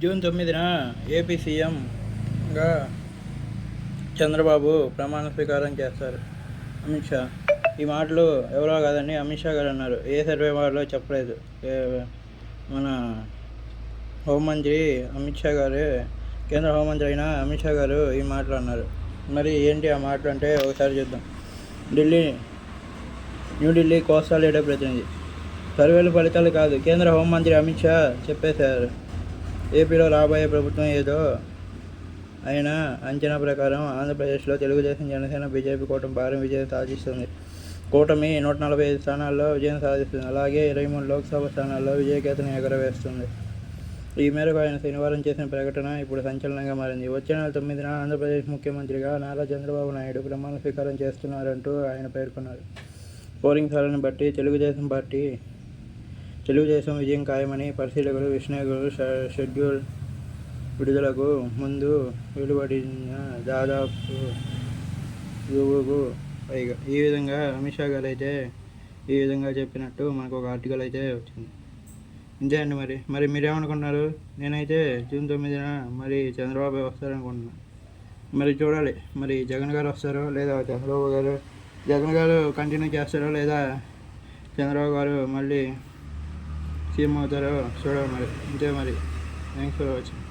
June 9న AP సీఎంగా చంద్రబాబు ప్రమాణ స్వీకారం చేస్తారు. అమిత్ షా ఈ మాటలు ఎవరో కాదండి, అమిత్ షా గారు అన్నారు. ఏ సర్వే వాళ్ళలో చెప్పలేదు. మన హోంమంత్రి అమిత్ షా గారు, కేంద్ర హోంమంత్రి అయిన అమిత్ షా గారు ఈ మాటలు అన్నారు. మరి ఏంటి ఆ మాటలు అంటే ఒకసారి చూద్దాం. న్యూఢిల్లీ కోస్తా లీడర్ ప్రతినిధి. సర్వేలు ఫలితాలు కాదు, కేంద్ర హోంమంత్రి అమిత్ షా చెప్పేశారు. ఏపీలో రాబోయే ప్రభుత్వం ఏదో ఆయన అంచనా ప్రకారం ఆంధ్రప్రదేశ్లో తెలుగుదేశం, జనసేన, బీజేపీ కూటమి భారీ విజయం సాధిస్తుంది. కూటమి 145 స్థానాల్లో విజయం సాధిస్తుంది. అలాగే 23 లోక్సభ స్థానాల్లో విజయకేతనం ఎగరవేస్తుంది. ఈ మేరకు ఆయన శనివారం చేసిన ప్రకటన ఇప్పుడు సంచలనంగా మారింది. వచ్చే నెల 9న ఆంధ్రప్రదేశ్ ముఖ్యమంత్రిగా నారా చంద్రబాబు నాయుడు ప్రమాణ స్వీకారం చేస్తున్నారంటూ ఆయన పేర్కొన్నారు. పోలింగ్ సరళిని బట్టి తెలుగుదేశం విజయం ఖాయమని పరిశీలకులు, విశ్లేషకులు షెడ్యూల్ విడుదలకు ముందు వెలువడిన దాదాపు రువుకు పైగా ఈ విధంగా అమిత్ షా గారు అయితే ఈ విధంగా చెప్పినట్టు మనకు ఒక ఆర్టికల్ అయితే వచ్చింది. ఇంతే అండి. మరి మీరేమనుకున్నారు? నేనైతే జూన్ 9న మరి చంద్రబాబు వస్తారనుకుంటున్నాను. మరి చూడాలి, మరి జగన్ గారు వస్తారో లేదా జగన్ గారు కంటిన్యూ చేస్తారో లేదా చంద్రబాబు గారు మళ్ళీ సీఎం అవుతారో చూడాలి. మరి ఇంతే. Thanks for watching.